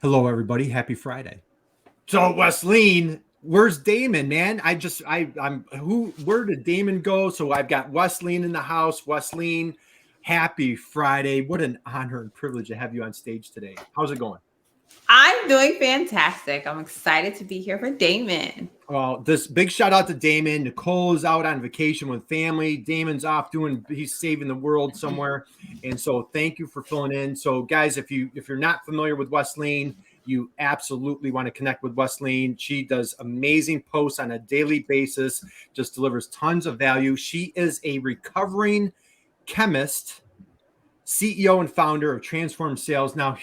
Hello, everybody. Happy Friday. So, Wesleyan, where's Damon, man? Where did Damon go? So I've got Wesleyan in the house. Wesleyan, happy Friday. What an honor and privilege to have you on stage today. How's it going? I'm doing fantastic. I'm excited to be here for Damon. Well, this big shout out to Damon. Nicole is out on vacation with family. Damon's off he's saving the world somewhere. And so thank you for filling in. So guys, if you're not familiar with Wesleyan, you absolutely want to connect with Wesleyan. She does amazing posts on a daily basis, just delivers tons of value. She is a recovering chemist, CEO and founder of Transform Sales. Now,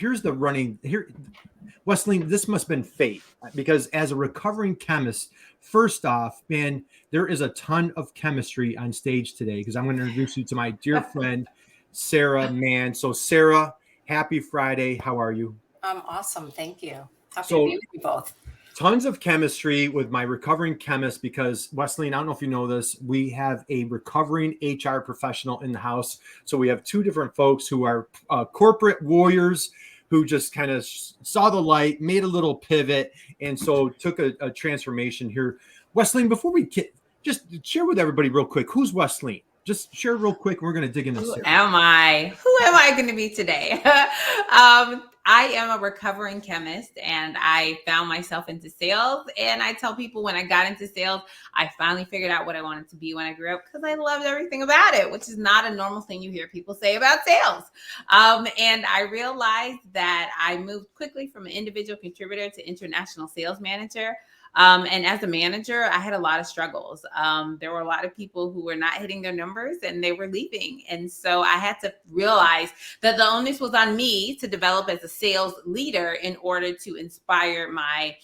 Wesleyan, this must have been fate because as a recovering chemist, first off, man, there is a ton of chemistry on stage today because I'm going to introduce you to my dear friend, Sarah Mann. So, Sarah, happy Friday. How are you? I'm awesome. Thank you. Happy to be with you both. Tons of chemistry with my recovering chemist because, Wesleyan, I don't know if you know this, we have a recovering HR professional in the house. So we have two different folks who are corporate warriors who just kind of saw the light, made a little pivot, and so took a transformation here. Wesleyan, before we just share with everybody real quick, who's Wesleyan? Just share real quick. We're going to dig into this. Who am I going to be today? I am a recovering chemist and I found myself into sales. And I tell people when I got into sales, I finally figured out what I wanted to be when I grew up because I loved everything about it, which is not a normal thing you hear people say about sales. And I realized that I moved quickly from an individual contributor to international sales manager. And as a manager, I had a lot of struggles. There were a lot of people who were not hitting their numbers and they were leaving. And so I had to realize that the onus was on me to develop as a sales leader in order to inspire my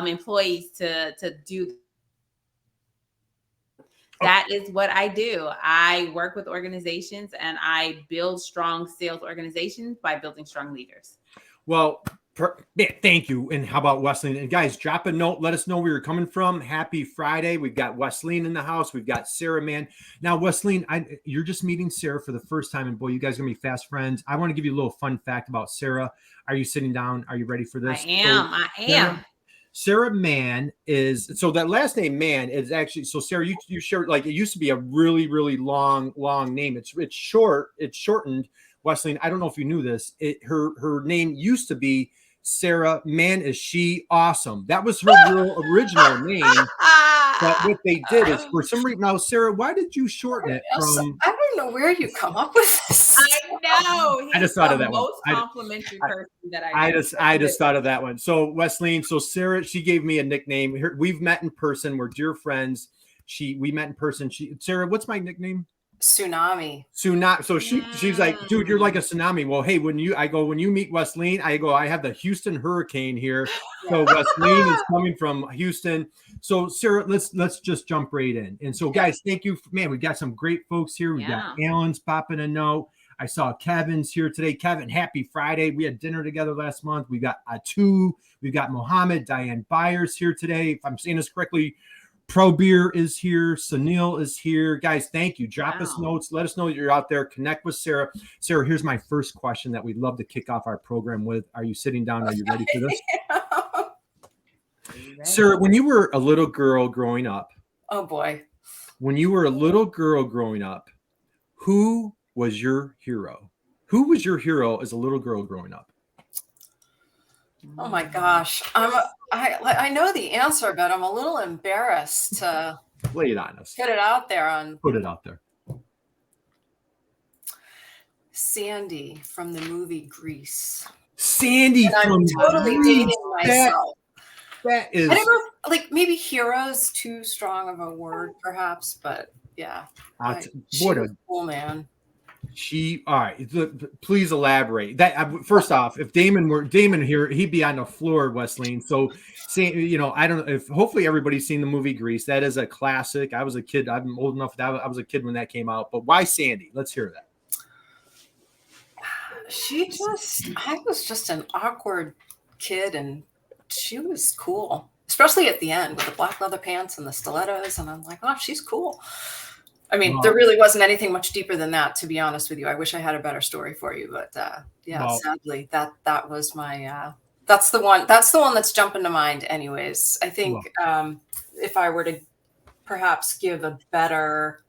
employees to do. That is what I do. I work with organizations and I build strong sales organizations by building strong leaders. Well, thank you. And how about Wesleyan? And guys, drop a note. Let us know where you're coming from. Happy Friday. We've got Wesleyan in the house. We've got Sarah Mann. Now, Wesleyan, you're just meeting Sarah for the first time. And boy, you guys are going to be fast friends. I want to give you a little fun fact about Sarah. Are you sitting down? Are you ready for this? I am. Sarah Mann is, so that last name Mann is actually, so Sarah, you shared, like, it used to be a really, really long name. It's shortened. Wesleyan, I don't know if you knew this. Her name used to be Sarah Mann. Is she awesome? That was her real original name. But what they did is, for some reason, now Sarah, why did you shorten it from? I don't know where you come up with this. I know. I just thought of that one. Most complimentary person that I just thought of that one. So Wesleyan, so Sarah, she gave me a nickname. We've met in person. We're dear friends. We met in person. Sarah, what's my nickname? Tsunami. So she's like, dude, you're like a tsunami. Well, hey, when you meet Wesleyan, I have the Houston hurricane here. So Wesleyan is coming from Houston. So Sarah, let's just jump right in. And so guys, thank you. Man, we got some great folks here. We got Alan's popping a note. I saw Kevin's here today. Kevin, happy Friday. We had dinner together last month. We got Atu. We've got Mohammed, Diane Byers here today. If I'm saying this correctly, Pro Beer is here. Sunil is here. Guys, thank you. Drop us notes. Let us know that you're out there. Connect with Sarah. Sarah, here's my first question that we'd love to kick off our program with. Are you sitting down? Are you ready for this? Sarah, when you were a little girl growing up. Oh, boy. When you were a little girl growing up, who was your hero? Who was your hero as a little girl growing up? Oh my gosh. I know the answer, but I'm a little embarrassed to lay it on us. Put it out there. Sandy from the movie Grease. Sandy and I'm totally dating myself. That is, I never, like, maybe hero's too strong of a word, perhaps, but yeah. What a cool man. All right. Please elaborate. First off, if Damon here, he'd be on the floor, Wesleyan. So, I don't know if hopefully everybody's seen the movie Grease. That is a classic. I was a kid. I'm old enough that I was a kid when that came out. But why Sandy? Let's hear that. I was just an awkward kid, and she was cool, especially at the end with the black leather pants and the stilettos. And I'm like, oh, she's cool. I mean, there really wasn't anything much deeper than that, to be honest with you. I wish I had a better story for you, but sadly, that was my That's the one. That's the one that's jumping to mind anyways. I think if I were to perhaps give a better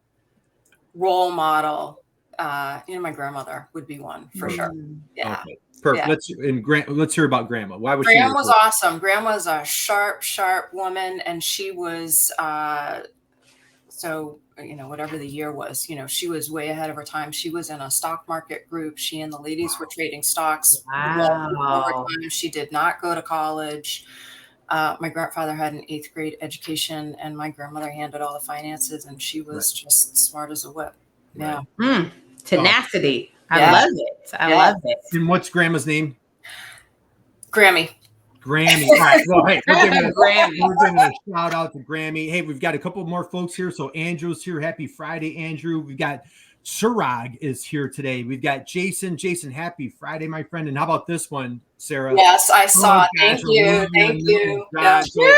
role model, my grandmother would be one for sure. Yeah. Okay. Perfect. Yeah. Let's hear about Grandma. Why was Grandma was awesome. Grandma's a sharp woman, and she was whatever the year was, she was way ahead of her time. She was in a stock market group. She and the ladies were trading stocks. Wow. She did not go to college. My grandfather had an 8th grade education, and my grandmother handled all the finances, and she was just smart as a whip. Yeah. Tenacity. I love it. I love it. And what's Grandma's name? Grammy. Grammy. All right. Well, hey, we're giving a shout out to Grammy. Hey, we've got a couple more folks here. So Andrew's here. Happy Friday, Andrew. We've got Surag is here today. We've got Jason. Jason, happy Friday, my friend. And how about this one, Sarah? Yes, I saw it. Thank you. Yeah. So,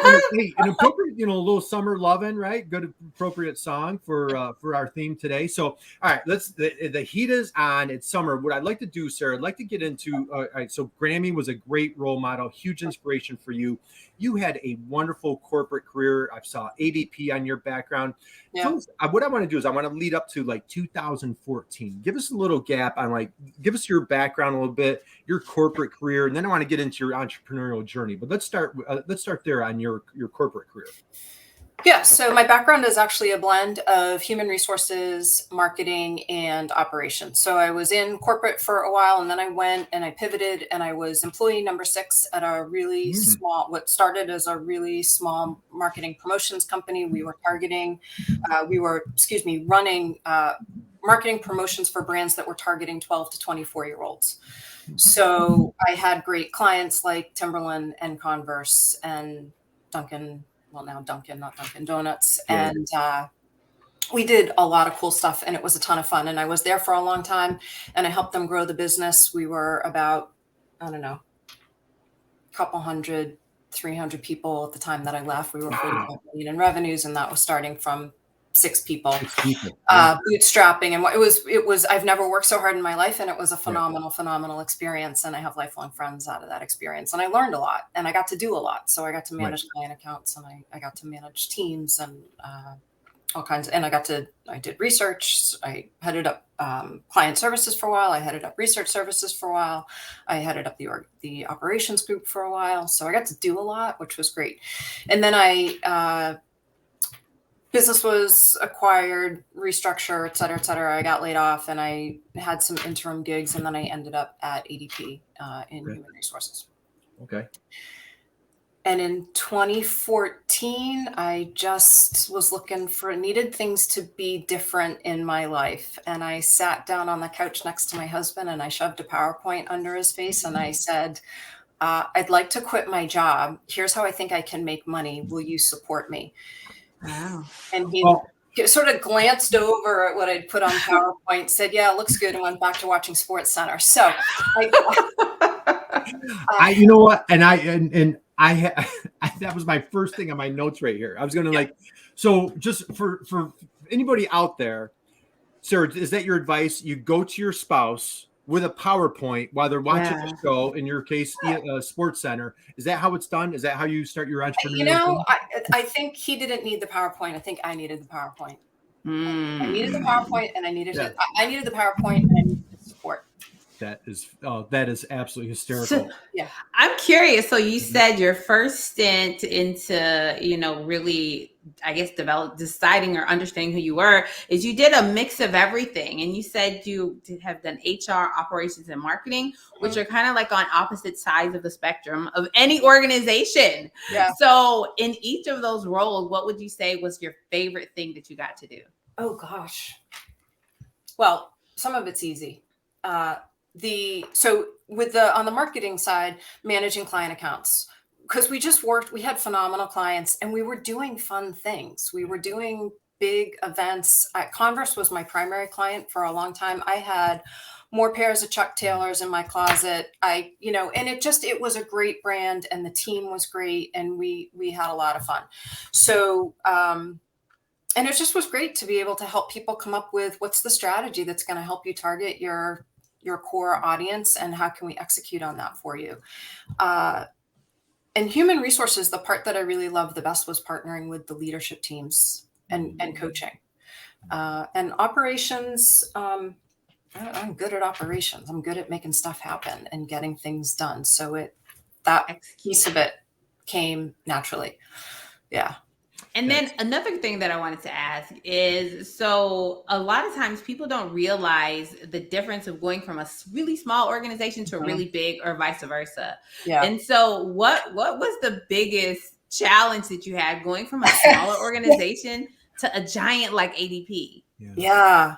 an appropriate, a little summer loving, right? Good, appropriate song for our theme today. So, all right, the heat is on. It's summer. What I'd like to do, Sarah, I'd like to get into. All right, so Grammy was a great role model, huge inspiration for you. You had a wonderful corporate career. I saw ADP on your background. Yeah. So what I want to do is I want to lead up to like 2014. Give us a little gap on give us your background a little bit, your corporate career, and then I want to get into your entrepreneurial journey. But let's start there on your corporate career. Yeah, so my background is actually a blend of human resources, marketing, and operations. So I was in corporate for a while, and then I went and I pivoted, and I was employee number 6 at a really small, what started as a really small marketing promotions company. We were running marketing promotions for brands that were targeting 12 to 24-year-olds. So I had great clients like Timberland and Converse and Dunkin'. Well, now Dunkin', not Dunkin' Donuts. Yeah. And we did a lot of cool stuff, and it was a ton of fun. And I was there for a long time, and I helped them grow the business. We were about, I don't know, a couple hundred, 300 people at the time that I left. We were 45 million in revenues, and that was starting from 6 people, bootstrapping. And it was, I've never worked so hard in my life. And it was a phenomenal experience. And I have lifelong friends out of that experience. And I learned a lot, and I got to do a lot. So I got to manage client accounts, and I got to manage teams and all kinds. And I did research. I headed up client services for a while. I headed up research services for a while. I headed up the operations group for a while. So I got to do a lot, which was great. And then business was acquired, restructure, et cetera. I got laid off, and I had some interim gigs, and then I ended up at ADP in human resources. Okay. And in 2014, I just was needed things to be different in my life. And I sat down on the couch next to my husband, and I shoved a PowerPoint under his face, and I said, I'd like to quit my job. Here's how I think I can make money. Will you support me? Wow. And he sort of glanced over at what I'd put on PowerPoint, said, yeah, it looks good, and went back to watching Sports Center. So you know what? And that was my first thing on my notes right here. I was going to so just for anybody out there, Sarah, is that your advice? You go to your spouse with a PowerPoint while they're watching the show, in your case, Sports Center. Is that how it's done? Is that how you start your entrepreneurial? I think he didn't need the PowerPoint. I think I needed the PowerPoint. I needed the PowerPoint, and I needed it. I needed the PowerPoint, and I needed the support. That is absolutely hysterical. So, I'm curious. So you said your first stint into, really, I guess, deciding or understanding who you were is you did a mix of everything. And you said you have done HR, operations, and marketing, which are kind of like on opposite sides of the spectrum of any organization. Yeah. So in each of those roles, what would you say was your favorite thing that you got to do? Oh, gosh. Well, some of it's easy. On the marketing side, managing client accounts, because we had phenomenal clients, and we were doing fun things. We were doing big events. Converse was my primary client for a long time. I had more pairs of Chuck Taylors in my closet. And it was a great brand, and the team was great, and we had a lot of fun. So, and it just was great to be able to help people come up with what's the strategy that's going to help you target your your core audience and how can we execute on that for you. And human resources, the part that I really loved the best was partnering with the leadership teams and coaching. And operations, I'm good at operations. I'm good at making stuff happen and getting things done. So that piece of it came naturally. Yeah. And then another thing that I wanted to ask is, so a lot of times people don't realize the difference of going from a really small organization to a really big, or vice versa. Yeah. And so what was the biggest challenge that you had going from a smaller organization to a giant like ADP? Yeah.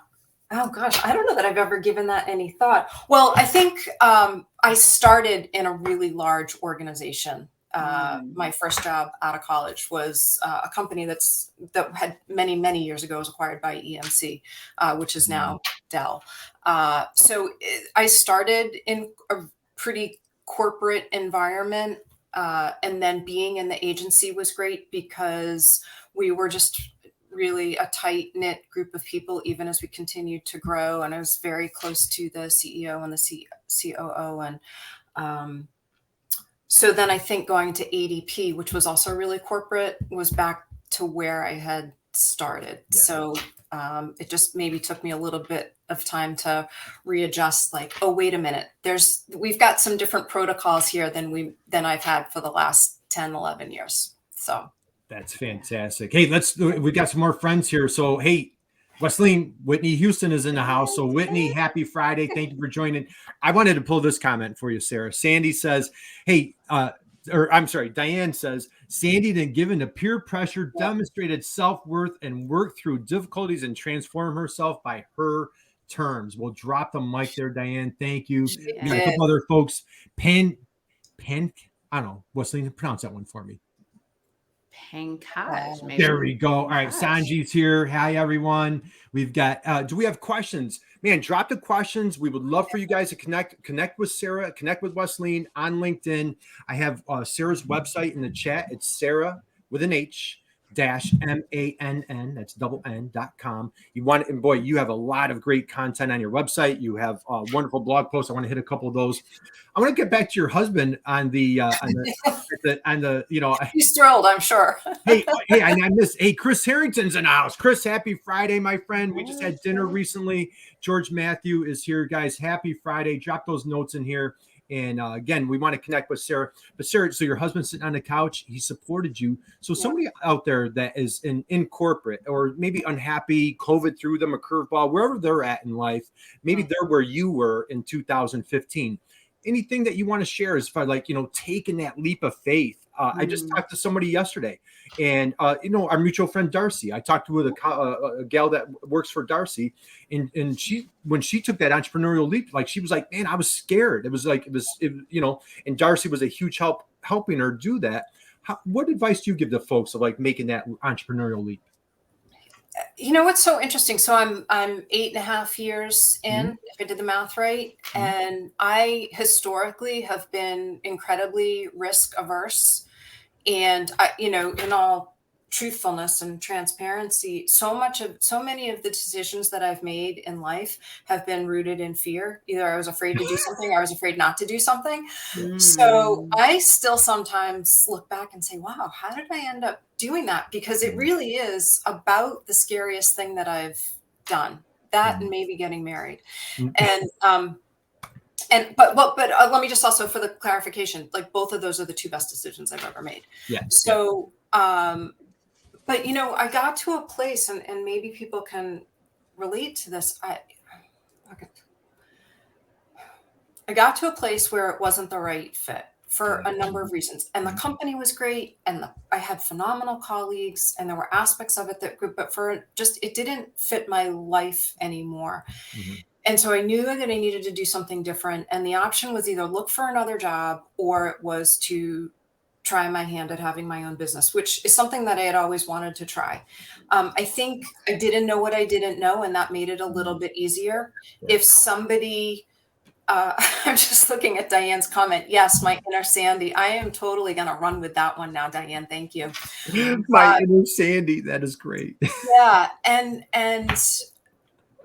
Oh gosh, I don't know that I've ever given that any thought. Well, I think I started in a really large organization. My first job out of college was a company that had many years ago was acquired by EMC, which is now Dell. So I started in a pretty corporate environment, and then being in the agency was great because we were just really a tight-knit group of people, even as we continued to grow. And I was very close to the CEO and the COO. And so then I think going to ADP, which was also really corporate, was back to where I had started. Yeah. So it just maybe took me a little bit of time to readjust, like, oh, wait a minute, we've got some different protocols here than I've had for the last 10, 11 years. So that's fantastic. Hey, we got some more friends here. So, hey, Wesleyan, Whitney Houston is in the house. So Whitney, happy Friday. Thank you for joining. I wanted to pull this comment for you, Sarah. Sandy says, hey, Diane says, Sandy, then given to peer pressure, demonstrated self-worth and worked through difficulties and transformed herself by her terms. We'll drop the mic there, Diane. Thank you. Yeah. We got a couple other folks. Pen, I don't know. Wesleyan, pronounce that one for me. Pankaj, maybe. There we go. All right, Sanji's here. Hi, everyone. We've got. Do we have questions? Man, drop the questions. We would love for you guys to connect with Sarah, connect with Wesleyan on LinkedIn. I have Sarah's website in the chat. It's Sarah with an H -MANN. That's double-N.com. You want, and boy, you have a lot of great content on your website. You have wonderful blog posts. I want to hit a couple of those. I want to get back to your husband on the you know. He's thrilled, I'm sure. hey, I missed. Hey, Chris Harrington's in the house. Chris, happy Friday, my friend. We just had dinner recently. George Matthew is here, guys. Happy Friday. Drop those notes in here. And again, we want to connect with Sarah. But Sarah, so your husband's sitting on the couch. He supported you. So somebody out there that is in corporate or maybe unhappy, COVID threw them a curveball, wherever they're at in life, maybe they're where you were in 2015. Anything that you want to share as far like, taking that leap of faith. I just talked to somebody yesterday and, our mutual friend, Darcy, I talked with a gal that works for Darcy and when she took that entrepreneurial leap, like she was like, man, I was scared. And Darcy was a huge help helping her do that. What advice do you give to folks of like making that entrepreneurial leap? What's so interesting? So I'm 8.5 years in, if I did the math right. And I historically have been incredibly risk averse. And I, in all truthfulness and transparency, so many of the decisions that I've made in life have been rooted in fear. Either I was afraid to do something or I was afraid not to do something. So I still sometimes look back and say, wow, how did I end up doing that? Because it really is about the scariest thing that I've done, that and maybe getting married. But let me just also, for the clarification, like both of those are the two best decisions I've ever made. Yeah. So, but I got to a place, and maybe people can relate to this. I got to a place where it wasn't the right fit for a number of reasons. And the company was great, and I had phenomenal colleagues, and there were aspects of it that good, but it didn't fit my life anymore. And so I knew that I needed to do something different. And the option was either look for another job or it was to try my hand at having my own business, which is something that I had always wanted to try. I think I didn't know what I didn't know, and that made it a little bit easier. If somebody, I'm just looking at Diane's comment. Yes, my inner Sandy. I am totally going to run with that one now, Diane. Thank you. My inner Sandy. That is great. Yeah. And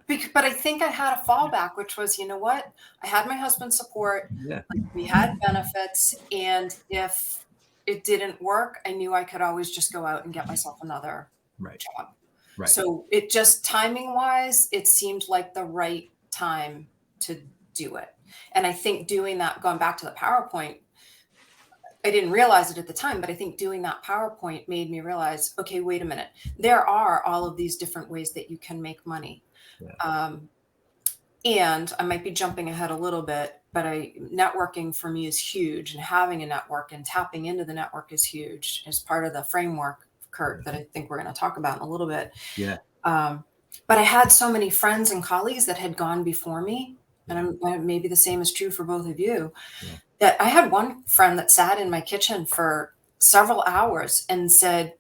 But I think I had a fallback, which was, you know what? I had my husband's support. Yeah. We had benefits. And if it didn't work, I knew I could always just go out and get myself another job. Right. So it just timing wise, it seemed like the right time to do it. And I think doing that, going back to the PowerPoint, I didn't realize it at the time, but I think doing that PowerPoint made me realize, okay, wait a minute. There are all of these different ways that you can make money. Yeah. And I might be jumping ahead a little bit, but networking for me is huge, and having a network and tapping into the network is huge as part of the framework, Curt, that I think we're going to talk about in a little bit. Yeah. But I had so many friends and colleagues that had gone before me, and maybe the same is true for both of you, that I had one friend that sat in my kitchen for several hours and said,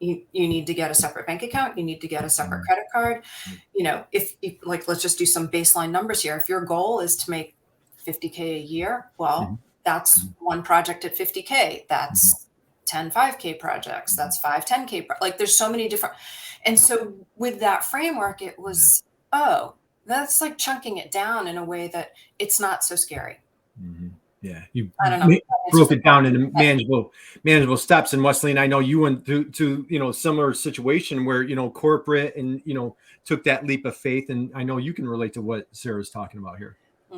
you need to get a separate bank account. You need to get a separate credit card. You know, if like, let's just do some baseline numbers here. If your goal is to make $50K a year, well, that's one project at $50K. That's 10 5K projects. That's 5 10K. Like, there's so many different. And so with that framework, it was, that's like chunking it down in a way that it's not so scary. Yeah, you I don't know. Broke it down into manageable steps. And Wesley, I know you went through similar situation where corporate and took that leap of faith, and I know you can relate to what Sarah's talking about here.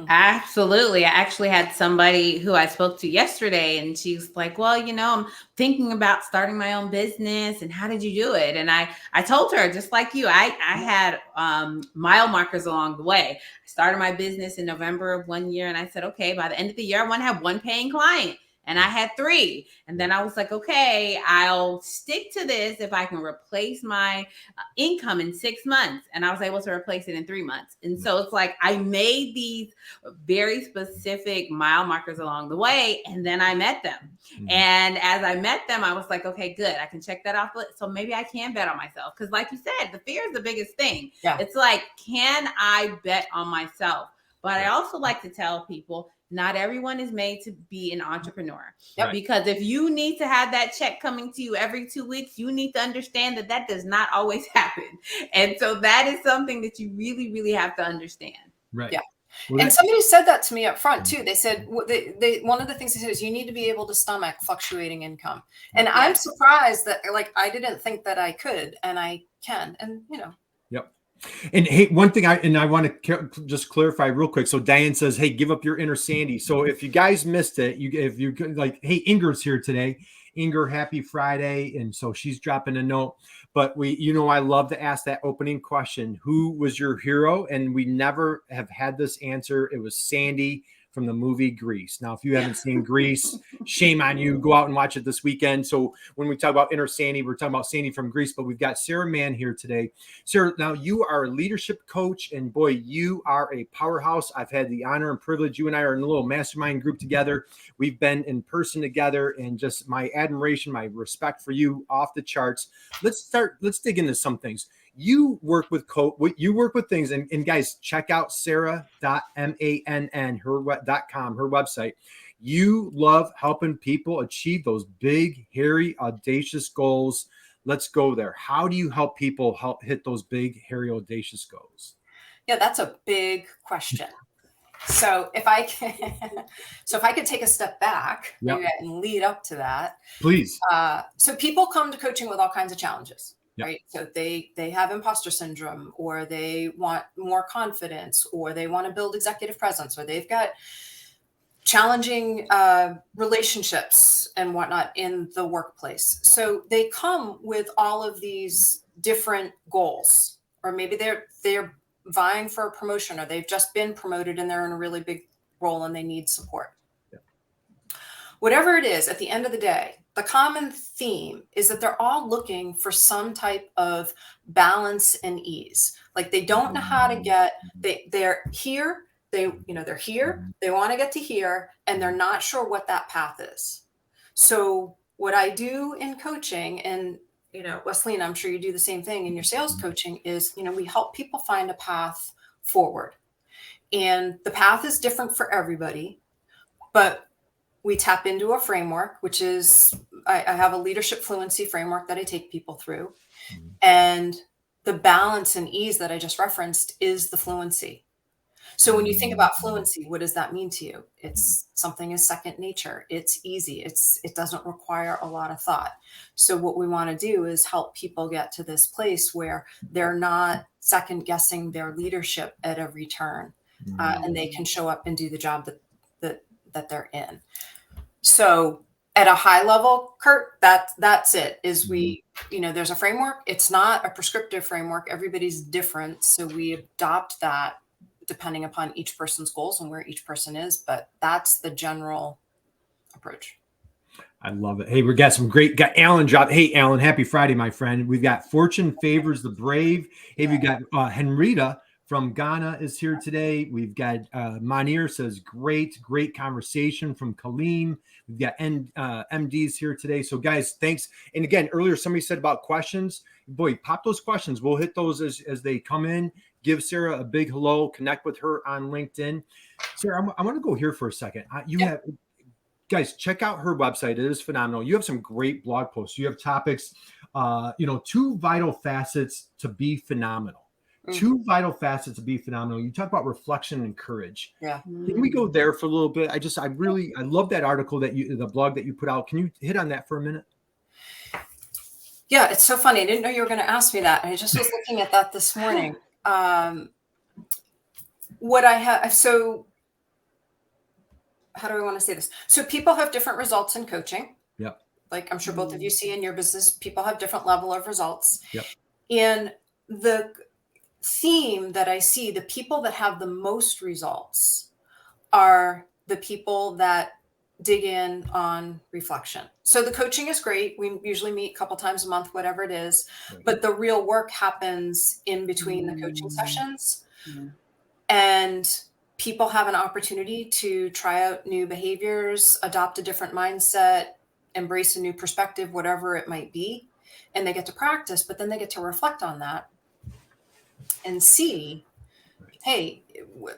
Absolutely. I actually had somebody who I spoke to yesterday, and she's like, well, I'm thinking about starting my own business, and how did you do it? And I told her, just like you, I had mile markers along the way. I started my business in November of one year, and I said, okay, by the end of the year, I want to have one paying client. And I had 3. And then I was like, okay, I'll stick to this if I can replace my income in 6 months. And I was able to replace it in 3 months. And so it's like I made these very specific mile markers along the way. And then I met them. And as I met them, I was like, okay, good. I can check that off. So maybe I can bet on myself. Because like you said, the fear is the biggest thing. Yeah. It's like, can I bet on myself? But I also like to tell people, not everyone is made to be an entrepreneur. Yep. Because if you need to have that check coming to you every 2 weeks, you need to understand that does not always happen. And so that is something that you really, really have to understand. Right. Yeah. Well, and somebody said that to me up front too. They said one of the things they said is you need to be able to stomach fluctuating income. And I'm surprised that I didn't think that I could, and I can. And Yep. And hey, one thing I want to just clarify real quick. So Diane says, hey, give up your inner Sandy. So if you guys missed it, if you like, hey, Inger's here today. Inger, happy Friday. And so she's dropping a note. But I love to ask that opening question. Who was your hero? And we never have had this answer. It was Sandy from the movie Grease. Now, if you haven't seen Grease, shame on you. Go out and watch it this weekend. So when we talk about inner Sandy, we're talking about Sandy from Grease, but we've got Sarah Mann here today. Sarah, now you are a leadership coach, and boy, you are a powerhouse. I've had the honor and privilege. You and I are in a little mastermind group together. We've been in person together, and just my admiration, my respect for you off the charts. Let's dig into some things. You work with things, and guys, check out sarah.mann, her.com, her website. You love helping people achieve those big, hairy, audacious goals. Let's go there. How do you help people hit those big, hairy, audacious goals? Yeah, that's a big question. So if I could take a step back, maybe I can lead up to that. Please. So people come to coaching with all kinds of challenges. Yep. Right. So they have imposter syndrome, or they want more confidence, or they want to build executive presence, or they've got challenging relationships and whatnot in the workplace. So they come with all of these different goals, or maybe they're vying for a promotion, or they've just been promoted and they're in a really big role and they need support. Yep. Whatever it is, at the end of the day, the common theme is that they're all looking for some type of balance and ease. Like, they don't know how to get, they're here, they're here, they want to get to here, and they're not sure what that path is. So what I do in coaching, and, Wesley, I'm sure you do the same thing in your sales coaching, is, we help people find a path forward. And the path is different for everybody, but we tap into a framework, which is, I have a leadership fluency framework that I take people through. And the balance and ease that I just referenced is the fluency. So when you think about fluency, what does that mean to you? It's something is second nature. It's easy. It doesn't require a lot of thought. So what we want to do is help people get to this place where they're not second guessing their leadership at every turn, and they can show up and do the job that they're in. So at a high level, Curt, that's it. Is there's a framework. It's not a prescriptive framework. Everybody's different, so we adopt that depending upon each person's goals and where each person is. But that's the general approach. I love it. Hey, we got Alan drop. Hey, Alan, happy Friday, my friend. We've got Fortune Favors the Brave. Hey, we got Henrita from Ghana is here today. We've got Manir says, great conversation from Colleen. We've got MDs here today. So guys, thanks. And again, earlier somebody said about questions. Boy, pop those questions. We'll hit those as they come in. Give Sarah a big hello. Connect with her on LinkedIn. Sarah, I want to go here for a second. Guys, check out her website. It is phenomenal. You have some great blog posts. You have topics, 2 vital facets to be phenomenal. 2 vital facets to be phenomenal. You talk about reflection and courage. Yeah. Can we go there for a little bit? I love that article the blog that you put out. Can you hit on that for a minute? Yeah, it's so funny. I didn't know you were going to ask me that. I just was looking at that this morning. What I have, so how do I want to say this? So people have different results in coaching. Yep. Like I'm sure both of you see in your business, people have different level of results. Yep. And the theme that I see, the people that have the most results are the people that dig in on reflection. So the coaching is great. We usually meet a couple times a month, whatever it is, but the real work happens in between the coaching sessions. And people have an opportunity to try out new behaviors, adopt a different mindset, embrace a new perspective, whatever it might be. And they get to practice, but then they get to reflect on that and see, hey,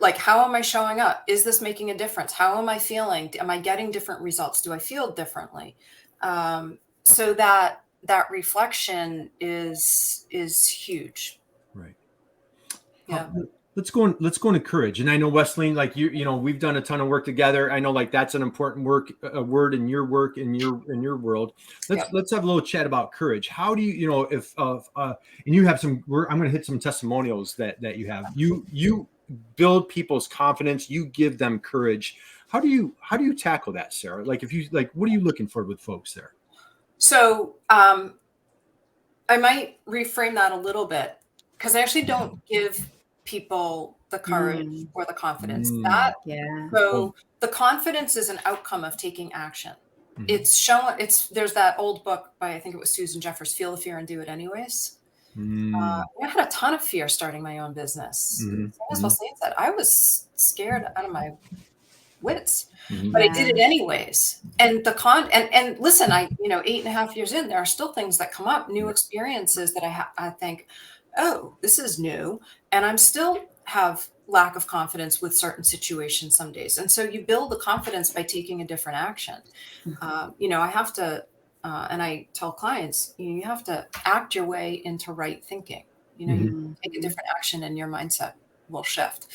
like, how am I showing up? Is this making a difference? How am I feeling? Am I getting different results? Do I feel differently? So that reflection is huge. Right. Yeah. Let's go into courage. And I know Wesleyan, like we've done a ton of work together. I know like that's an important word in your work, in your world. Let's have a little chat about courage. How do you, and you have some, I'm going to hit some testimonials that you have. You build people's confidence. You give them courage. How do you tackle that, Sarah? Like what are you looking for with folks there? So I might reframe that a little bit, because I actually don't give people the courage or the confidence. So the confidence is an outcome of taking action. There's that old book by, I think it was Susan Jeffers, Feel the Fear and Do It Anyways. I had a ton of fear starting my own business. As Wesleyan said, I was scared out of my wits, but I did it anyways. And and listen, 8.5 years in, there are still things that come up, new experiences that I think, oh, this is new. And I'm still have lack of confidence with certain situations some days. And so you build the confidence by taking a different action. I have to, and I tell clients, you have to act your way into right thinking. You take a different action and your mindset will shift.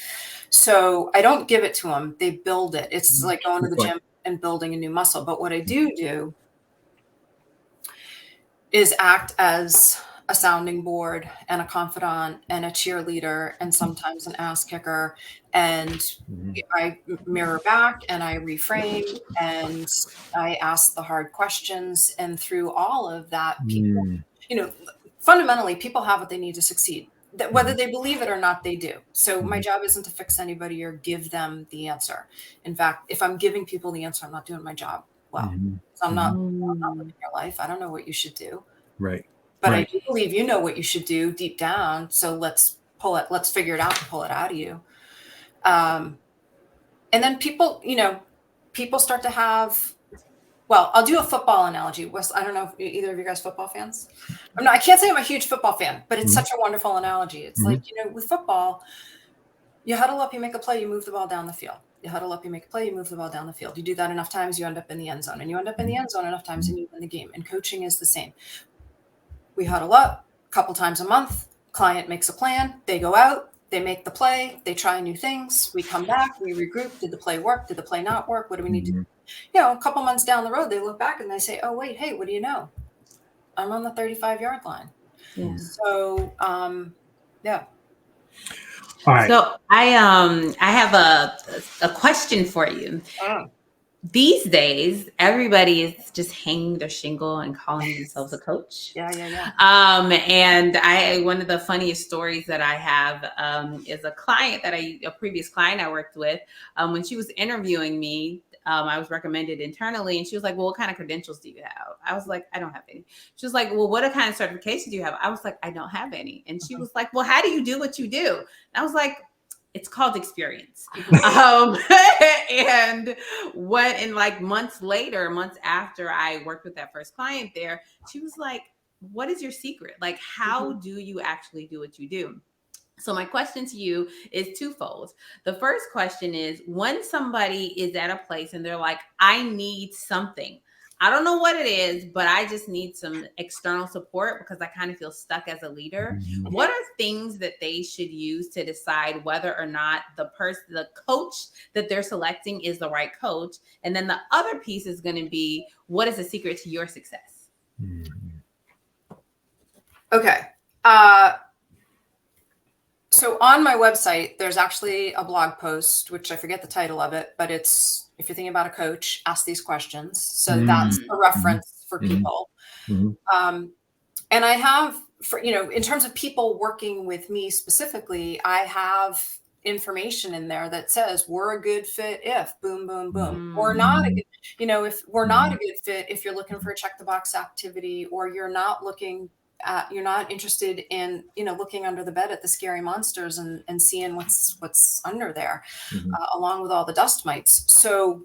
So I don't give it to them. They build it. It's like going to the gym and building a new muscle. But what I do is act as a sounding board and a confidant and a cheerleader and sometimes an ass kicker. And I mirror back and I reframe and I ask the hard questions. And through all of that, people, fundamentally, people have what they need to succeed. That whether they believe it or not, they do. So my job isn't to fix anybody or give them the answer. In fact, if I'm giving people the answer, I'm not doing my job well. So I'm not living your life. I don't know what you should do. Right. But I do believe you know what you should do deep down. So let's figure it out and pull it out of you. And then people start to have, well, I'll do a football analogy. Wes, I don't know if either of you guys football fans. I can't say I'm a huge football fan, but it's such a wonderful analogy. It's like, with football, you huddle up, you make a play, you move the ball down the field. You huddle up, you make a play, you move the ball down the field. You do that enough times, you end up in the end zone. And you end up in the end zone enough times and you win the game. And coaching is the same. We huddle up a couple times a month. Client makes a plan, they go out, they make the play, they try new things, we come back, we regroup. Did the play work? Did the play not work? What do we need to do? A couple months down the road, they look back and they say, oh, wait, hey, what do you know? I'm on the 35-yard line. Yeah. So, yeah. All right. So I have a question for you. These days, everybody is just hanging their shingle and calling themselves a coach. Yeah. And one of the funniest stories that I have is a previous client I worked with. When she was interviewing me, I was recommended internally, and she was like, well, what kind of credentials do you have? I was like, I don't have any. She was like, well, what kind of certifications do you have? I was like, I don't have any. And she was like, well, how do you do what you do? And I was like, it's called experience. And months after I worked with that first client there, she was like, what is your secret? Like, how do you actually do what you do? So my question to you is twofold. The first question is, when somebody is at a place and they're like, I need something, I don't know what it is, but I just need some external support because I kind of feel stuck as a leader. What are things that they should use to decide whether or not the coach that they're selecting is the right coach? And then the other piece is going to be, what is the secret to your success? Okay. So on my website, there's actually a blog post, which I forget the title of it, but it's, if you're thinking about a coach, ask these questions. So that's a reference for people. And I have, in terms of people working with me specifically, I have information in there that says we're a good fit if boom, boom, boom. We're not a good, if we're not a good fit, if you're looking for a check the box activity, or you're not interested in, looking under the bed at the scary monsters and seeing what's under there, along with all the dust mites. So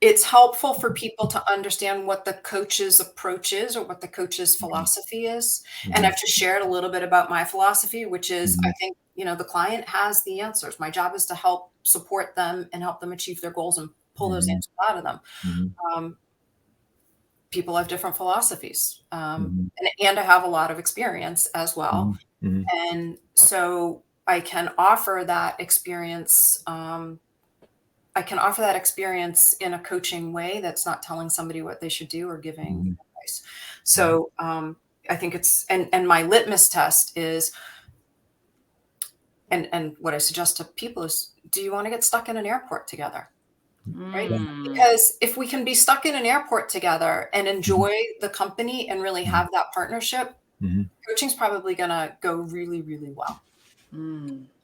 it's helpful for people to understand what the coach's approach is or what the coach's philosophy is. And I've just shared a little bit about my philosophy, which is, I think, the client has the answers. My job is to help support them and help them achieve their goals and pull those answers out of them. People have different philosophies, and I have a lot of experience as well. And so I can offer that experience. I can offer that experience in a coaching way that's not telling somebody what they should do or giving advice. So I think it's, and my litmus test is, and what I suggest to people is, do you want to get stuck in an airport together? Right? Because if we can be stuck in an airport together and enjoy the company and really have that partnership, coaching's probably going to go really, really well.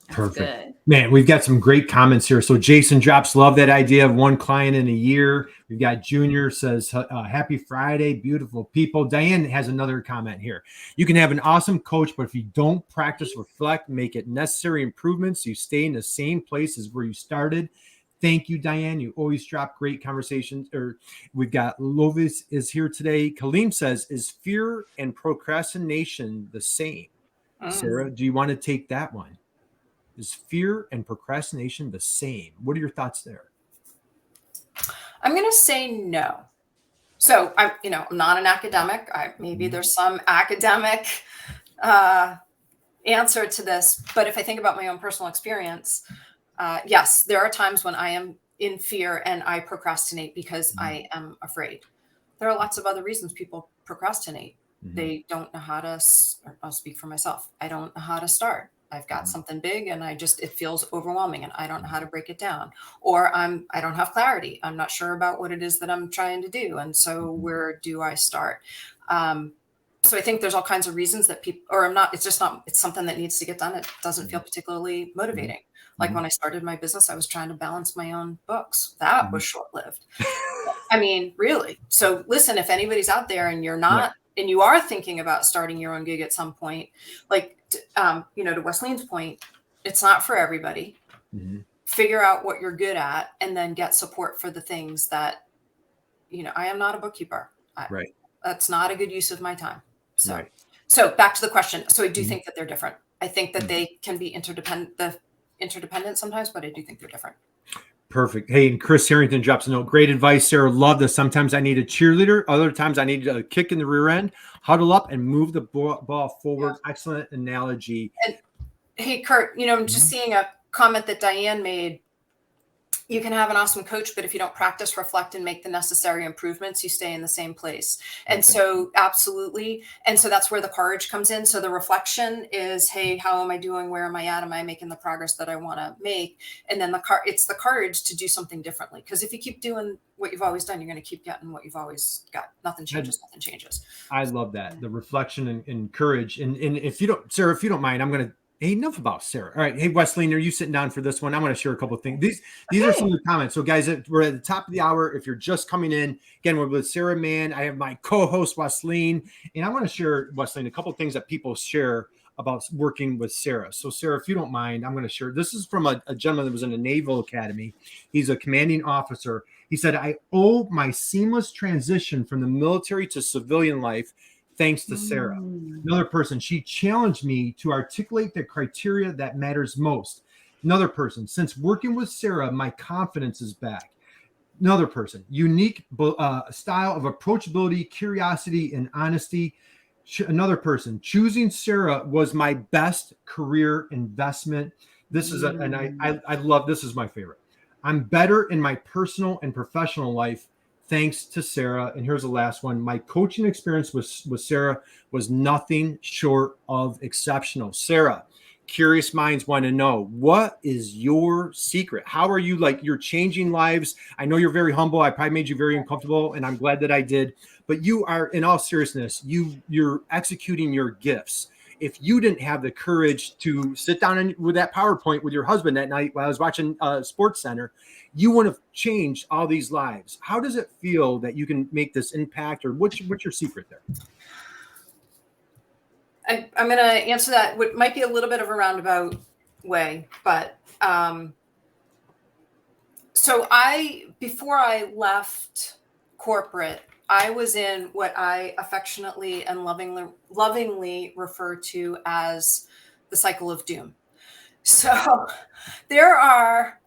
Perfect. Good. Man, we've got some great comments here. So Jason drops, love that idea of one client in a year. We've got Junior says, happy Friday, beautiful people. Diane has another comment here. You can have an awesome coach, but if you don't practice, reflect, make it necessary improvements, you stay in the same place as where you started. Thank you, Diane. You always drop great conversations. We've got Lovis is here today. Kaleem says, is fear and procrastination the same? Sarah, do you want to take that one? Is fear and procrastination the same? What are your thoughts there? I'm going to say no. So I'm not an academic. Maybe there's some academic answer to this, but if I think about my own personal experience, yes, there are times when I am in fear and I procrastinate because I am afraid. There are lots of other reasons people procrastinate. They don't know how to, I'll speak for myself. I don't know how to start. I've got something big and it feels overwhelming and I don't know how to break it down, or I don't have clarity. I'm not sure about what it is that I'm trying to do. And so where do I start? So I think there's all kinds of reasons that people, it's something that needs to get done. It doesn't feel particularly motivating. Like when I started my business, I was trying to balance my own books. That was short-lived. I mean, really. So listen, if anybody's out there and you're not, and you are thinking about starting your own gig at some point, like, to Wesleyan's point, it's not for everybody. Figure out what you're good at and then get support for the things that, I am not a bookkeeper. That's not a good use of my time. So back to the question. So I do think that they're different. I think that they can be interdependent sometimes, but I do think they're different. Perfect. Hey, and Chris Harrington drops a note. Great advice, Sarah. Love this. Sometimes I need a cheerleader. Other times I need a kick in the rear end, huddle up and move the ball forward. Yeah. Excellent analogy. And hey, Curt, I'm just seeing a comment that Diane made. You can have an awesome coach, but if you don't practice, reflect, and make the necessary improvements, you stay in the same place. And so absolutely. And so that's where the courage comes in. So the reflection is, hey, how am I doing? Where am I at? Am I making the progress that I want to make? And then it's the courage to do something differently. Because if you keep doing what you've always done, you're going to keep getting what you've always got. Nothing changes. Nothing changes. I love that. The reflection and courage. And if you don't, Sarah, if you don't mind, I'm going to, hey, enough about Sarah. All right. Hey, Wesleyan, are you sitting down for this one? I'm going to share a couple of things. These are some of the comments. So guys, we're at the top of the hour. If you're just coming in, again, we're with Sarah Mann. I have my co-host Wesleyan, and I want to share, Wesleyan, a couple of things that people share about working with Sarah. So Sarah, if you don't mind, I'm going to share. This is from a gentleman that was in the Naval Academy. He's a commanding officer. He said, I owe my seamless transition from the military to civilian life thanks to Sarah. Another person, she challenged me to articulate the criteria that matters most. Another person, since working with Sarah, my confidence is back. Another person, unique style of approachability, curiosity, and honesty. Another person, choosing Sarah was my best career investment. This is and I love, this is my favorite. I'm better in my personal and professional life thanks to Sarah. And here's the last one. My coaching experience with Sarah was nothing short of exceptional. Sarah, curious minds want to know, what is your secret? How are you, you're changing lives? I know you're very humble. I probably made you very uncomfortable, and I'm glad that I did. But you are, in all seriousness, you're executing your gifts. If you didn't have the courage to sit down with that PowerPoint with your husband that night while I was watching Sports Center, you would have changed all these lives. How does it feel that you can make this impact, or what's your secret there? I'm going to answer that. What might be a little bit of a roundabout way, but so before I left corporate, I was in what I affectionately and lovingly refer to as the cycle of doom. So there are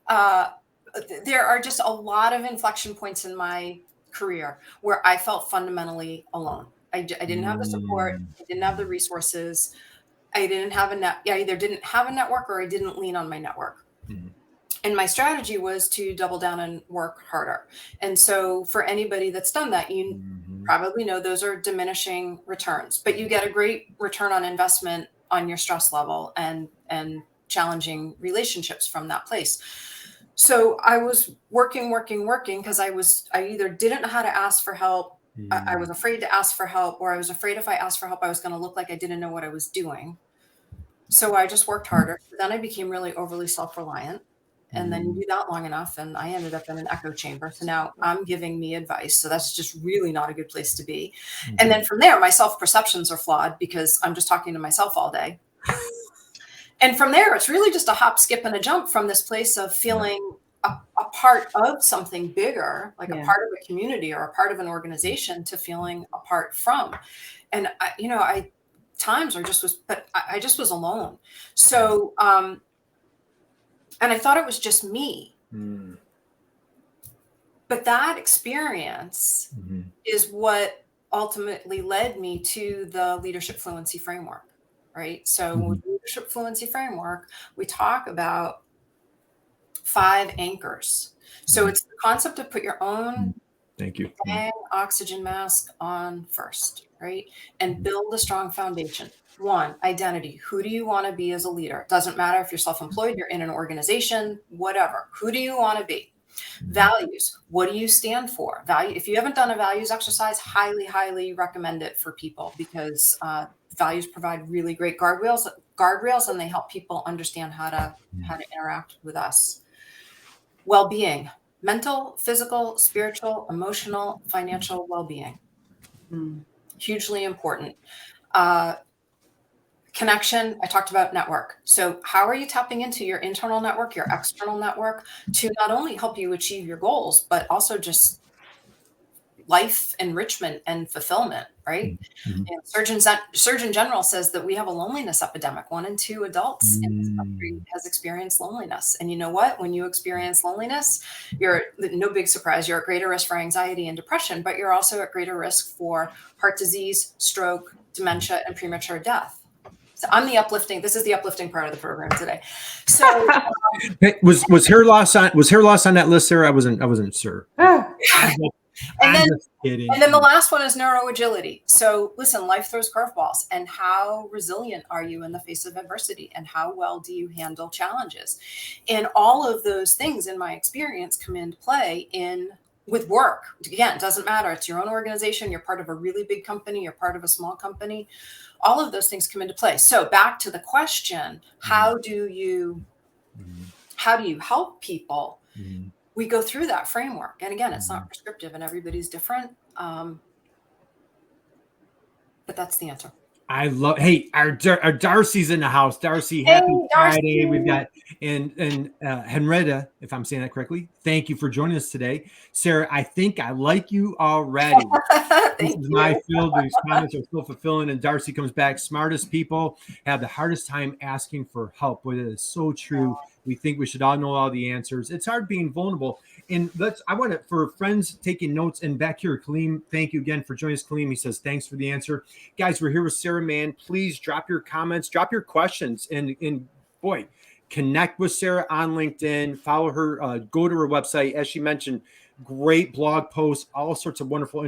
just a lot of inflection points in my career where I felt fundamentally alone. I didn't have the support. I didn't have the resources. I either didn't have a network or I didn't lean on my network. Mm-hmm. And my strategy was to double down and work harder. And so for anybody that's done that, you probably know those are diminishing returns, but you get a great return on investment on your stress level and challenging relationships from that place. So I was working because I either didn't know how to ask for help. I was afraid to ask for help, or I was afraid if I asked for help, I was going to look like I didn't know what I was doing. So I just worked harder. Then I became really overly self-reliant. And then you do that long enough, and I ended up in an echo chamber. So now I'm giving me advice. So that's just really not a good place to be. Mm-hmm. And then from there, my self-perceptions are flawed because I'm just talking to myself all day. And from there, it's really just a hop, skip, and a jump from this place of feeling a part of something bigger, like a part of a community or a part of an organization, to feeling apart from. And I times I just was alone. So, and I thought it was just me. Mm. But that experience is what ultimately led me to the leadership fluency framework, right? So with leadership fluency framework, we talk about 5 anchors. So it's the concept of put your own oxygen mask on first, right? And build a strong foundation. 1, identity. Who do you want to be as a leader? Doesn't matter if you're self-employed, you're in an organization, whatever. Who do you want to be? Values. What do you stand for? Value. If you haven't done a values exercise, highly, highly recommend it for people, because values provide really great guardrails, and they help people understand how to interact with us. Well-being. Mental, physical, spiritual, emotional, financial well-being. Hugely important. Connection. I talked about network. So how are you tapping into your internal network, your external network, to not only help you achieve your goals, but also just life enrichment and fulfillment, right? Mhm. And Surgeon General says that we have a loneliness epidemic. 1 in 2 adults in this country has experienced loneliness. And you know what? When you experience loneliness, you're no big surprise. You're at greater risk for anxiety and depression, but you're also at greater risk for heart disease, stroke, dementia, and premature death. So I'm the uplifting. This is the uplifting part of the program today. So Hey, was hair loss on that list, Sarah? I wasn't sure. And I'm then, just kidding. and then the last one is neuroagility. So listen, life throws curveballs. And how resilient are you in the face of adversity? And how well do you handle challenges? And all of those things, in my experience, come into play with work. Again, it doesn't matter. It's your own organization. You're part of a really big company. You're part of a small company. All of those things come into play. So back to the question, how do you help people? Mhm. We go through that framework. And again, it's not prescriptive and everybody's different. But that's the answer. I love. Hey, our Darcy's in the house. Darcy, happy Friday. Darcy. We've got and Henrietta, if I'm saying that correctly. Thank you for joining us today, Sarah. I think I like you already. This is my field. These comments are so fulfilling. And Darcy comes back. Smartest people have the hardest time asking for help. But it is so true. We think we should all know all the answers. It's hard being vulnerable. And I want to, for friends taking notes, and back here, Kaleem, thank you again for joining us. Kaleem, he says, thanks for the answer. Guys, we're here with Sarah Mann. Please drop your comments, drop your questions, and boy, connect with Sarah on LinkedIn, follow her, go to her website. As she mentioned, great blog posts, all sorts of wonderful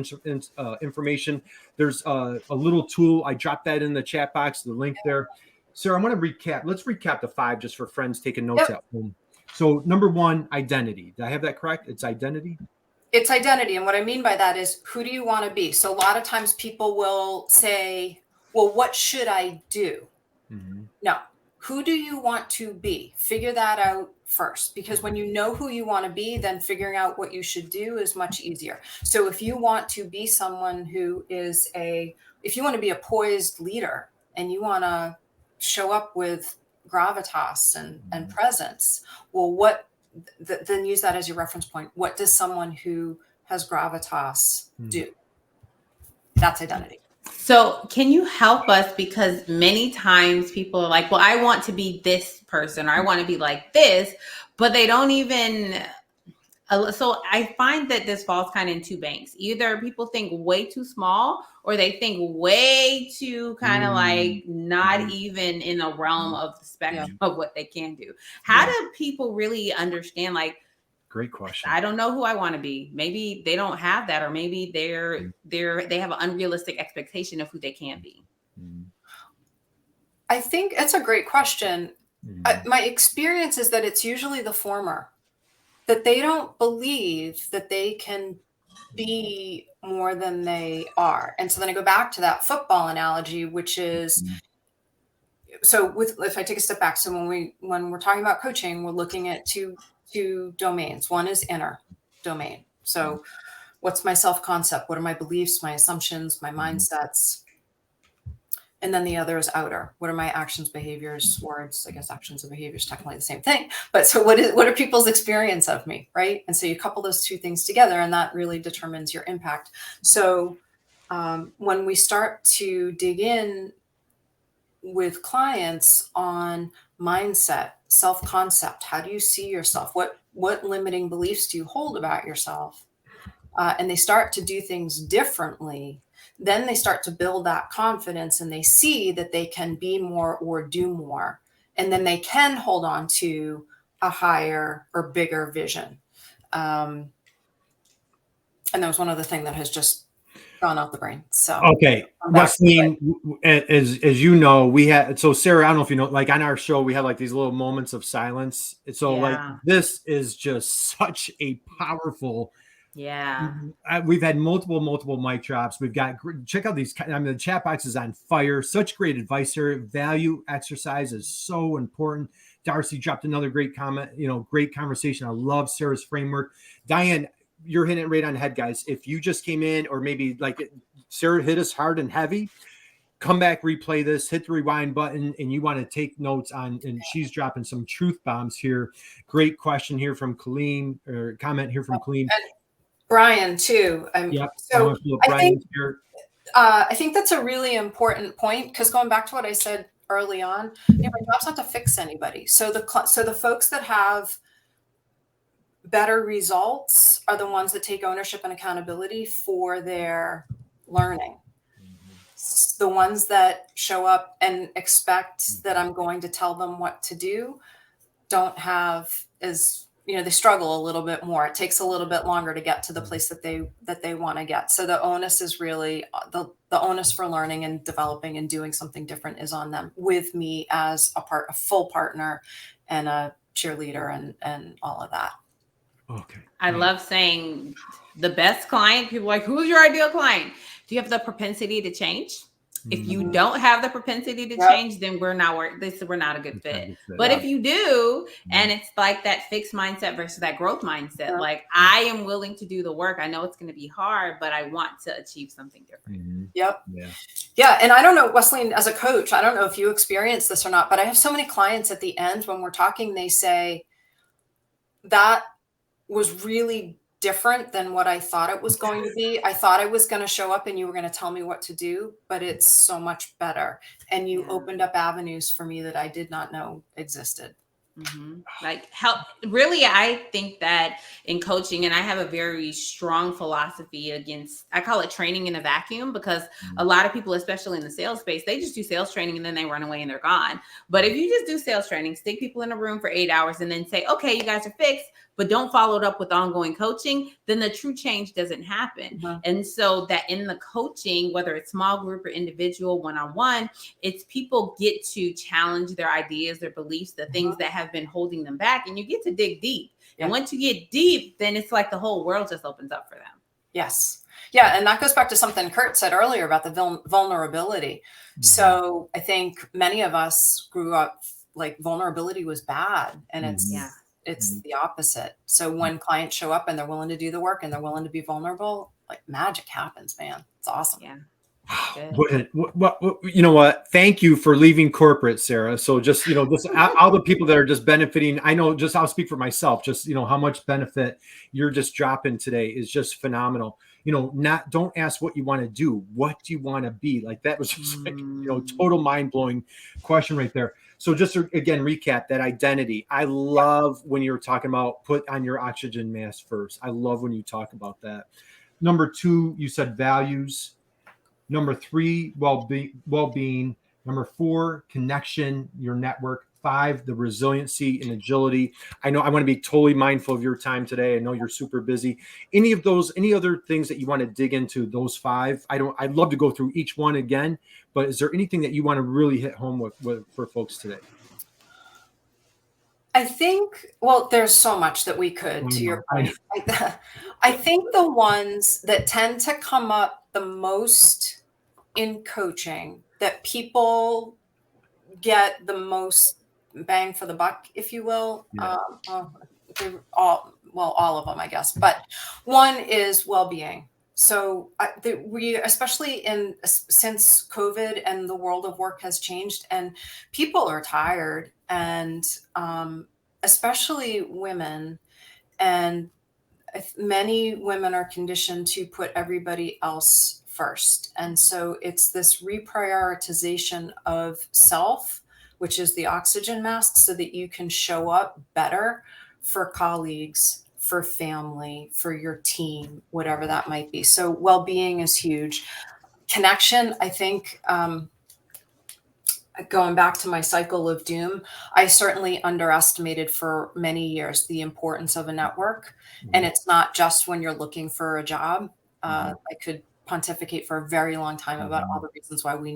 information. There's a little tool. I dropped that in the chat box, the link there. Sarah, I'm going to recap. Let's recap the 5 just for friends taking notes at home. So number 1, identity. Did I have that correct? It's identity? It's identity. And what I mean by that is, who do you want to be? So a lot of times people will say, well, what should I do? Mm-hmm. No. Who do you want to be? Figure that out first, because when you know who you want to be, then figuring out what you should do is much easier. So if you want to be someone who is if you want to be a poised leader and you want to show up with gravitas and presence, well, then use that as your reference point. What does someone who has gravitas do? That's identity. So can you help us? Because many times people are like, well, I want to be this person, or I want to be like this, but they don't even. So I find that this falls kind of in 2 banks. Either people think way too small, or they think way too kind of like not even in the realm of the spectrum of what they can do. How do people really understand, like, great question. I don't know who I want to be. Maybe they don't have that, or maybe they have an unrealistic expectation of who they can be. I think it's a great question. My experience is that it's usually the former, that they don't believe that they can be more than they are. And so then I go back to that football analogy, which is, if I take a step back, so when we're talking about coaching, we're looking at two domains. One is inner domain. So what's my self-concept? What are my beliefs, my assumptions, my mindsets? And then the other is outer. What are my actions, behaviors, words? I guess actions and behaviors, technically the same thing. But so what are people's experience of me, right? And so you couple those 2 things together, and that really determines your impact. So when we start to dig in with clients on mindset, self-concept, how do you see yourself? What limiting beliefs do you hold about yourself? And they start to do things differently, then they start to build that confidence, and they see that they can be more or do more. And then they can hold on to a higher or bigger vision. And that was one other thing that has just gone out the brain. So, okay. Wesleyan, as you know, we had, so Sarah, I don't know if you know, like on our show, we have like these little moments of silence. So like, this is just such a powerful, we've had multiple mic drops. We've got, check out these, the chat box is on fire. Such great advice here. Value exercise is so important. Darcy dropped another great comment, great conversation. I love Sarah's framework. Diane, you're hitting it right on the head, guys. If you just came in, or maybe like Sarah hit us hard and heavy, come back, replay this, hit the rewind button, and you want to take notes on, and she's dropping some truth bombs here. Great question here from Colleen, or comment here from Colleen. Brian too. Yep. So Brian's here. I think that's a really important point, because going back to what I said early on, my job's not to fix anybody. So the folks that have better results are the ones that take ownership and accountability for their learning. The ones that show up and expect that I'm going to tell them what to do don't have they struggle a little bit more. It takes a little bit longer to get to the place that they want to get. So the onus is really the onus for learning and developing and doing something different is on them, with me as a full partner and a cheerleader and all of that. Okay. I love saying the best client. People are like, who's your ideal client? Do you have the propensity to change? If you don't have the propensity to change, then we're not a good fit. But if you do, and it's like that fixed mindset versus that growth mindset, like I am willing to do the work. I know it's going to be hard, but I want to achieve something different. Yep. Yeah. And I don't know, Wesleyan, as a coach, I don't know if you experience this or not, but I have so many clients at the end when we're talking, they say that was really different than what I thought it was going to be. I thought I was going to show up and you were going to tell me what to do, but it's so much better. And you opened up avenues for me that I did not know existed. Like help. Really, I think that in coaching, and I have a very strong philosophy against, I call it training in a vacuum, because a lot of people, especially in the sales space, they just do sales training and then they run away and they're gone. But if you just do sales training, stick people in a room for 8 hours and then say, okay, you guys are fixed, but don't follow it up with ongoing coaching, then the true change doesn't happen. And so that in the coaching, whether it's small group or individual, one-on-one, it's people get to challenge their ideas, their beliefs, the things that have been holding them back, and you get to dig deep. And once you get deep, then it's like the whole world just opens up for them. Yes. Yeah. And that goes back to something Curt said earlier about the vulnerability. So I think many of us grew up like vulnerability was bad, and it's the opposite. So when clients show up and they're willing to do the work and they're willing to be vulnerable, like magic happens, man. It's awesome. Yeah. You know what? Thank you for leaving corporate, Sarah. So just, just all the people that are just benefiting. I know, just I'll speak for myself, just, how much benefit you're just dropping today is just phenomenal. Don't ask what you want to do. What do you want to be? Like that was just like, total mind blowing question right there. So just to, again, recap that identity. I love when you're talking about put on your oxygen mask first. I love when you talk about that. Number 2, you said values. Number 3, well-being. Number 4, connection, your network. 5, the resiliency and agility. I know I want to be totally mindful of your time today. I know you're super busy. Any other things that you want to dig into those 5? I'd love to go through each one again, but is there anything that you want to really hit home with for folks today? I think, there's so much that we could, to your point. I think the ones that tend to come up the most in coaching, that people get the most bang for the buck, if you will, all of them, I guess. But one is well-being. So we, especially since COVID and the world of work has changed and people are tired, and especially women, and many women are conditioned to put everybody else first. And so it's this reprioritization of self, which is the oxygen mask, so that you can show up better for colleagues, for family, for your team, whatever that might be. So well-being is huge. Connection, I think, going back to my cycle of doom, I certainly underestimated for many years the importance of a network. And it's not just when you're looking for a job. I could pontificate for a very long time about all the reasons why we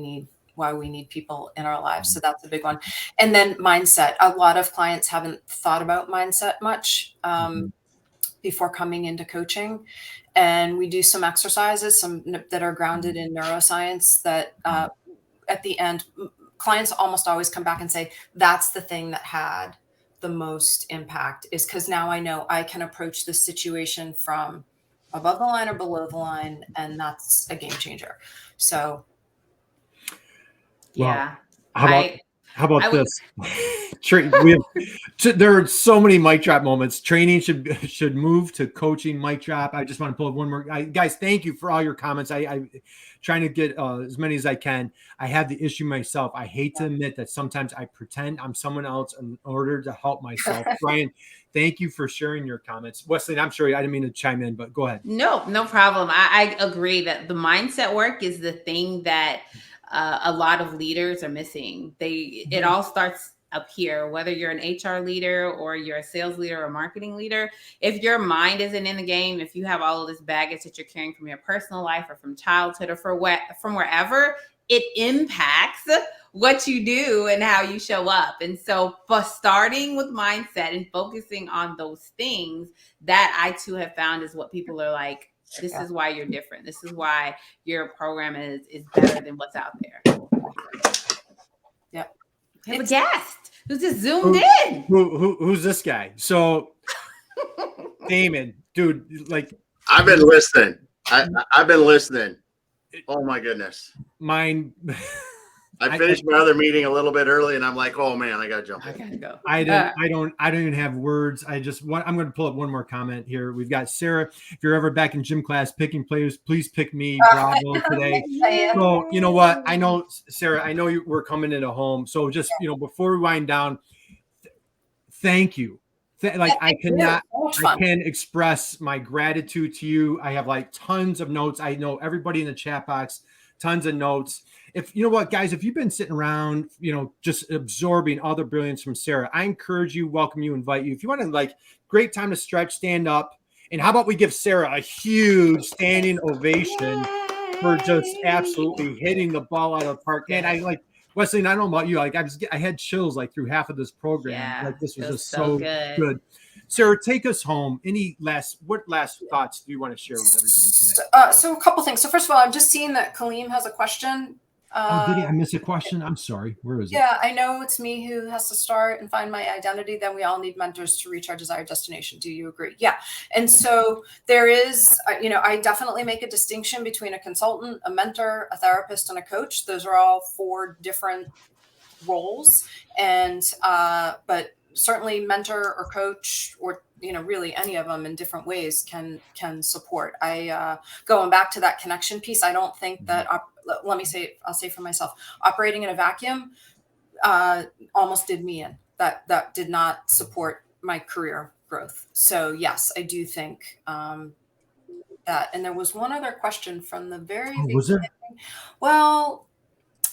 need people in our lives. So that's a big one. And then mindset. A lot of clients haven't thought about mindset much before coming into coaching. And we do some exercises, some that are grounded in neuroscience, that at the end, clients almost always come back and say, that's the thing that had the most impact, is because now I know I can approach this situation from above the line or below the line, and that's a game changer. So yeah. How about this? There are so many mic drop moments. Training should move to coaching. Mic drop. I just want to pull up one more. Guys, thank you for all your comments. I trying to get as many as I can. I have the issue myself. I hate to admit that sometimes I pretend I'm someone else in order to help myself. Brian, thank you for sharing your comments. Wesley, I'm sorry, I didn't mean to chime in, but go ahead. No problem. I agree that the mindset work is the thing that a lot of leaders are missing. It all starts up here, whether you're an HR leader or you're a sales leader or marketing leader. If your mind isn't in the game, if you have all of this baggage that you're carrying from your personal life or from childhood or from wherever, it impacts what you do and how you show up. And so for starting with mindset and focusing on those things, that I too have found is what people are like, this is why you're different. This is why your program is better than what's out there. Yep. We have a guest who's just zoomed in. Who's this guy? So Damon, dude, like I've been listening. I've been listening. Oh my goodness. Mine. I finished my other meeting a little bit early, and I'm like, "Oh man, I gotta jump in." I gotta go. I don't even have words. I'm going to pull up one more comment here. We've got Sarah. If you're ever back in gym class picking players, please pick me. Bravo today. So you know what? I know, Sarah. I know we're coming into home. So just before we wind down, thank you. I can express my gratitude to you. I have like tons of notes. I know everybody in the chat box, tons of notes. If you know what, guys, if you've been sitting around, just absorbing all the brilliance from Sarah, I encourage you, welcome you, invite you. If you want to great time to stretch, stand up. And how about we give Sarah a huge standing ovation for just absolutely hitting the ball out of the park. And I Wesley, and I don't know about you, I had chills through half of this program. Yeah, this was just so good. Sarah, take us home. What last thoughts do you want to share with everybody today? So a couple things. So first of all, I'm just seeing that Kaleem has a question. Did I miss a question? I'm sorry. Where is it? Yeah, I know it's me who has to start and find my identity. Then we all need mentors to reach our desired destination. Do you agree? Yeah. And so there is, I definitely make a distinction between a consultant, a mentor, a therapist, and a coach. Those are all 4 different roles. And, but certainly mentor or coach or really any of them in different ways can support. Going back to that connection piece, I don't think that I'll say for myself, operating in a vacuum almost did me in. That did not support my career growth. So yes, I do think that. And there was one other question from the very beginning. Was there? Well,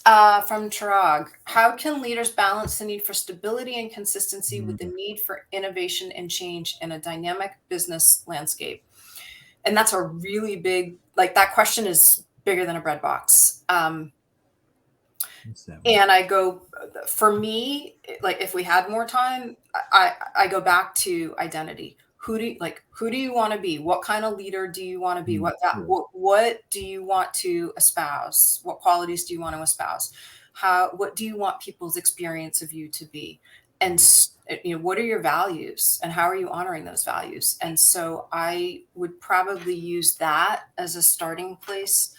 from Chirag, how can leaders balance the need for stability and consistency with the need for innovation and change in a dynamic business landscape? And that's a really big, that question is bigger than a bread box. And I go, for me, if we had more time, I go back to identity. Who do you want to be? What kind of leader do you want to be? What do you want to espouse? What qualities do you want to espouse? What do you want people's experience of you to be? And what are your values and how are you honoring those values? And so I would probably use that as a starting place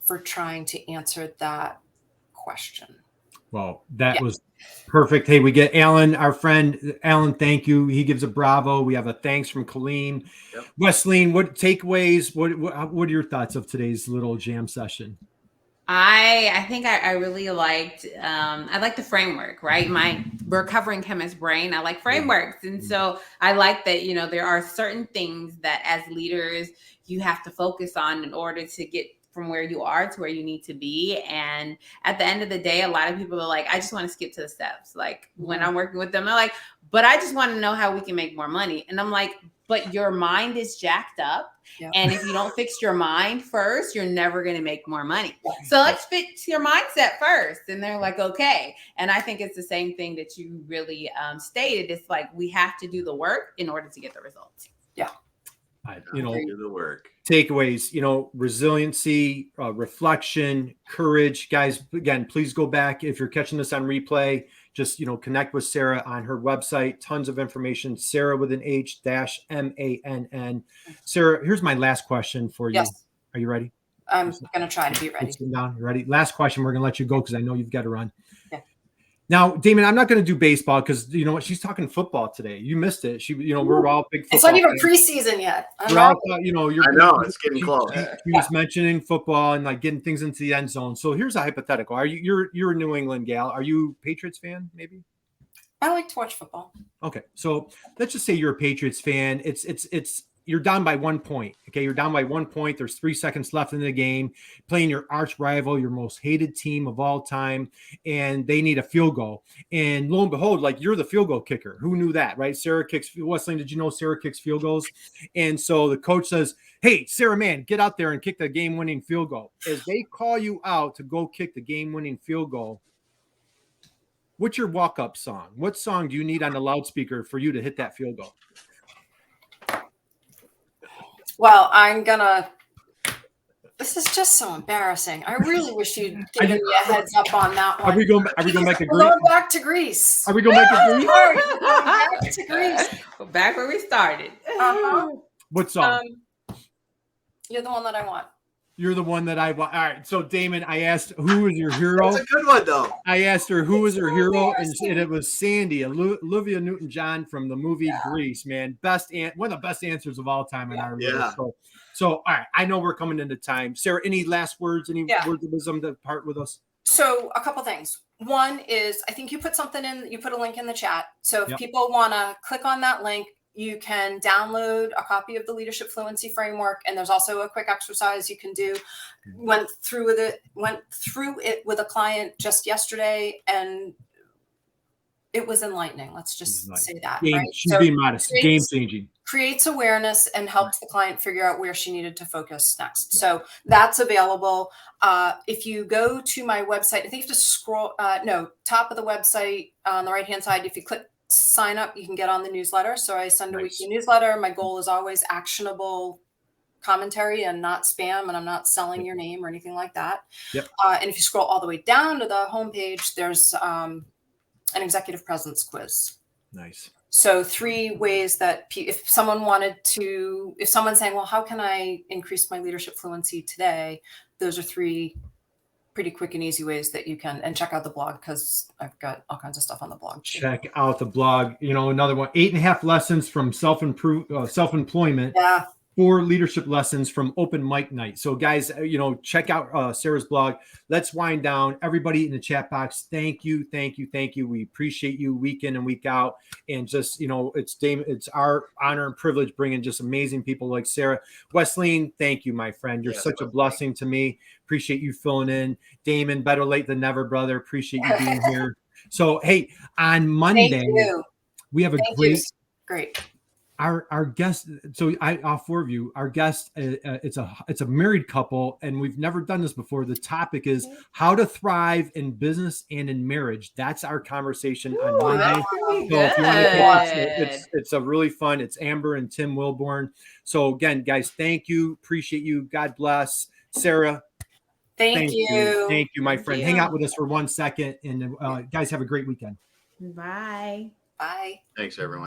for trying to answer that question. Well, that was perfect. Hey, we get Alan, our friend. Alan, thank you. He gives a bravo. We have a thanks from Colleen. Yep. Wesleyan, what takeaways? What are your thoughts of today's little jam session? I think I really liked, I like the framework, right? My recovering chemist brain, I like frameworks. And so I like that, there are certain things that as leaders, you have to focus on in order to get from where you are to where you need to be. And at the end of the day, a lot of people are like, I just want to skip to the steps. When I'm working with them, they're like, but I just want to know how we can make more money. And I'm like, but your mind is jacked up. Yep. And if you don't fix your mind first, you're never going to make more money. So let's fix your mindset first. And they're like, okay. And I think it's the same thing that you really stated. It's we have to do the work in order to get the results. Yeah. Do the work. Takeaways, resiliency, reflection, courage. Guys, again, please go back. If you're catching this on replay, just, connect with Sarah on her website. Tons of information. Sarah with an H-MANN. Sarah, here's my last question for you. Yes. Are you ready? I'm going to try to be ready. You ready? Last question. We're going to let you go because I know you've got to run. Yeah. Now, Damon, I'm not going to do baseball because you know what? She's talking football today. You missed it. We're all big football. It's not even fans. preseason yet. We're all, I know it's getting close. She was mentioning football and like getting things into the end zone. So here's a hypothetical. You're a New England gal. Are you a Patriots fan? Maybe. I like to watch football. Okay, so let's just say you're a Patriots fan. It's you're down by 1 point. Okay, you're down by 1 point. There's 3 seconds left in the game, playing your arch rival, your most hated team of all time, and they need a field goal. And lo and behold, like you're the field goal kicker. Who knew that, right? Sarah kicks. Wesleyan, did you know Sarah kicks field goals? And so the coach says, "Hey, Sarah, man, get out there and kick the game-winning field goal." As they call you out to go kick the game-winning field goal, what's your walk-up song? What song do you need on the loudspeaker for you to hit that field goal? Well, this is just so embarrassing. I really wish you'd given me a heads up on that one. Are we going back to Greece? We're going back to Greece. Are we going back to Greece? Sorry, we're going back to Greece. We're back where we started. What song? You're the one that I want. You're the one that I want. All right. So, Damon, I asked who is your hero. That's a good one, though. I asked her who was her hero, and it was Sandy, Olivia Newton-John from the movie Grease. Man, one of the best answers of all time in our review. So, all right. I know we're coming into time. Sarah, any last words? Any words of wisdom to part with us? So, a couple things. One is, I think you put a link in the chat. So, if people want to click on that link, you can download a copy of the Leadership Fluency Framework, and there's also a quick exercise you can do. Went through it with a client just yesterday, and it was enlightening. Let's just say that. She's being modest. Game changing. Creates awareness and helps the client figure out where she needed to focus next. So that's available. If you go to my website, I think you have to scroll. Top of the website on the right hand side. If you click sign up, you can get on the newsletter. So I send a weekly newsletter. My goal is always actionable commentary and not spam, and I'm not selling your name or anything like that. And if you scroll all the way down to the homepage, there's an executive presence quiz. Nice. So 3 ways that if someone's saying, well, how can I increase my leadership fluency today? Those are 3 pretty quick and easy ways that you can, and check out the blog because I've got all kinds of stuff on the blog. Check out the blog. Another one, 8.5 lessons from self-employment. 4 leadership lessons from open mic night. So guys, check out Sarah's blog. Let's wind down. Everybody in the chat box, thank you. We appreciate you week in and week out. And just, it's our honor and privilege bringing just amazing people like Sarah. Wesleyan, thank you, my friend. You're such a blessing to me. Appreciate you filling in. Damon, better late than never, brother. Appreciate you being here. So, hey, on Monday, we have a great. Our guest, all 4 of you, our guest, it's a married couple, and we've never done this before. The topic is how to thrive in business and in marriage. That's our conversation on Monday. So if you want to watch it's a really fun. It's Amber and Tim Wilborn. So again, guys, thank you. Appreciate you. God bless. Sarah. Thank you. Thank you, my friend. Hang out with us for 1 second, and guys, have a great weekend. Bye. Bye. Thanks, everyone.